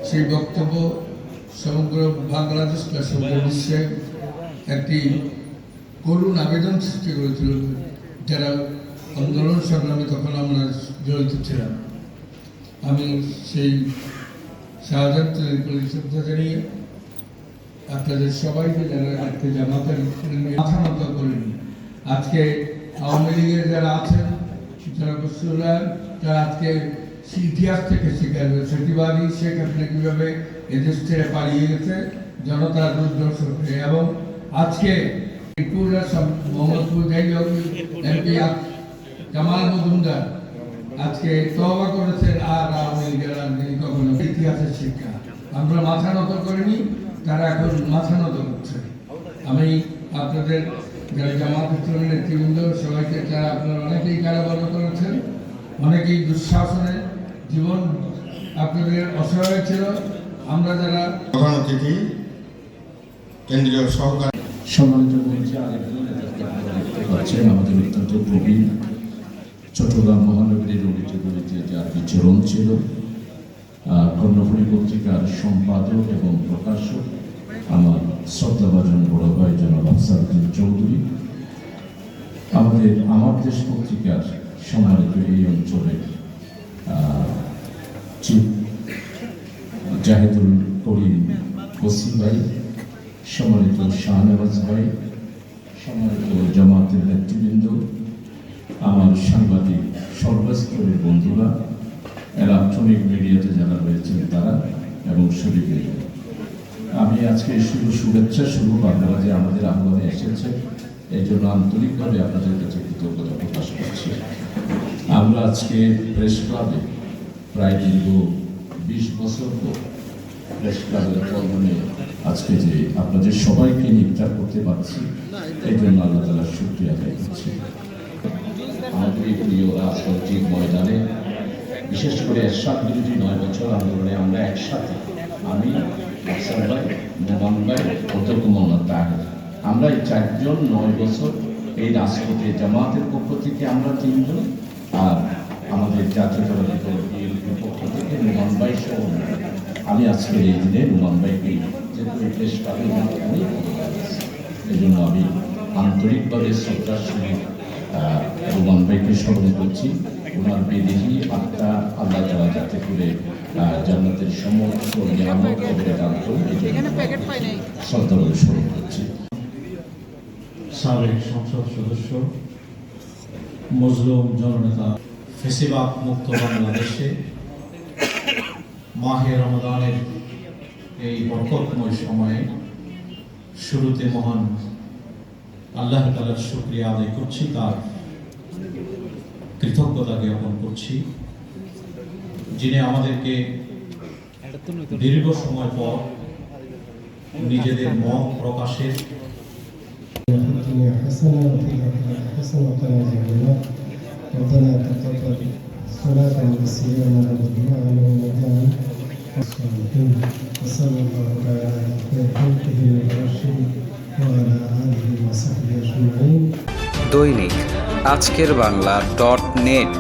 সেই বক্তব্য সমগ্র বাংলাদেশ বা সমগ্র বিশ্বে একটি করুণ আবেদন সৃষ্টি করেছিল। যারা আন্দোলন সংগ্রামে তখন আমরা জড়িত ছিলাম, আমি সেই শাহজাহান শ্রদ্ধা জানিয়ে আপনাদের সবাইকে যারা আজকে জামাতের মাথা নত করেনি, আজকে আওয়ামী লীগের যারা আছেন যারা বস্তুরা তারা আজকে ইতিহাস থেকে শিকার সেটিবাদী শেখ হাসিনা কীভাবে এদেশ ছেড়ে পালিয়ে গেছে জনতার দুর্দর্শ এবং আজকে মোহাম্মদপুর এমপি জামাল মজুমদার আজকে তওবা করেছেন আর আওয়ামী লীগের রাজনীতি কখনো ইতিহাসের শিক্ষা আমরা মাথা নত করিনি, তারা এখন মাথা নত করছে। আমি আপনাদের যারা জামাত ইসলামের নেতৃবৃন্দ সবাইকে যারা আপনারা অনেকেই কারাবরণ করেছেন, অনেকেই দুঃশাসনে জীবন আপনাদের অসহায় ছিল। আমরা যারা প্রধান অতিথি কেন্দ্রীয় সহকারী সম্মানিত আমাদের অত্যন্ত প্রবীণ চট্টগ্রাম মহানগরীর অলিতে যার বিচরণ ছিল, কর্ণফুলী পত্রিকার সম্পাদক এবং প্রকাশক আমার শ্রদ্ধাভাজন বড় ভাই জনাব আফসারউদ্দিন চৌধুরী, আমার দেশ পত্রিকার সম্মানিত এই অঞ্চলের চিফ জাহেদুল করিম ওসি ভাই, সম্মানিত শাহনওয়াজ ভাই, সম্মানিত জামাতের নেতৃবৃন্দ, আমার সাংবাদিক সর্বস্তরের বন্ধুরা, ইলেকট্রনিক মিডিয়াতে যারা রয়েছেন তারা এবং শরীফের, আমি আজকে শুভেচ্ছা শুরু আপনারা যে আমাদের আহ্বানে এসেছে এই জন্য আন্তরিকভাবে আপনাদের কাছে কৃতজ্ঞতা প্রকাশ করছি। আমরা আজকে প্রেস ক্লাবে প্রায় দীর্ঘ 20 বছর পর প্রেস ক্লাবের কর্মে আজকে যে আপনাদের সবাইকে ইফতার করতে পারছি এই জন্য আল্লাহ তাআলার শুকরিয়া আদায় করছি। আমাদের এই প্রিয় রাজনৈতিক ময়দানে বিশেষ করে এরশাদ বিরোধী 9 বছর আন্দোলনে আমরা একসাথে, আমি আফসার ভাই, নোমান ভাই, অধ্যক্ষ মোহাম্মদ তাহের, আমরা এই 4 জন 9 বছর এই রাজপথে জামাতের পক্ষ থেকে আমরা 3 জন, আর আমাদের জাতীয়তাবাদী দল বিএনপির পক্ষ থেকে নোমান ভাই সহ আমি আজকে এই দিনে নোমান ভাইকে যেহেতু প্রেস ক্লাবের মাধ্যমে এই জন্য আমি আন্তরিকভাবে শ্রদ্ধার সঙ্গে নোমান ভাইকে স্মরণ করছি। ওনার বেদেহী আত্মা আল্লাহ তাআলা যাতে করে জান্নাতের সমস্ত নিয়ামত কবরে দান করুন এই জন্য শ্রদ্ধাভাবে স্মরণ করছি। সাবেক সংসদ সদস্য, মজলুম জননেতা, ফেসিবাদ মুক্ত বাংলাদেশে মাহে রমাদানের এই বরকতময় সময়ে শুরুতে মহান আল্লাহ তাআলার শুকরিয়া আদায় করছি, তার কৃতজ্ঞতা জ্ঞাপন করছি, যিনি আমাদেরকে দীর্ঘ সময় পর নিজেদের মত প্রকাশের ربنا تقبل صلاتنا وصيامنا ودعاءنا ورمضان والصالحين وصلى الله تعالى على خير خلقه الراشد وعلى آله وصحبه أجمعين। দৈনিক আজকের বাংলা .net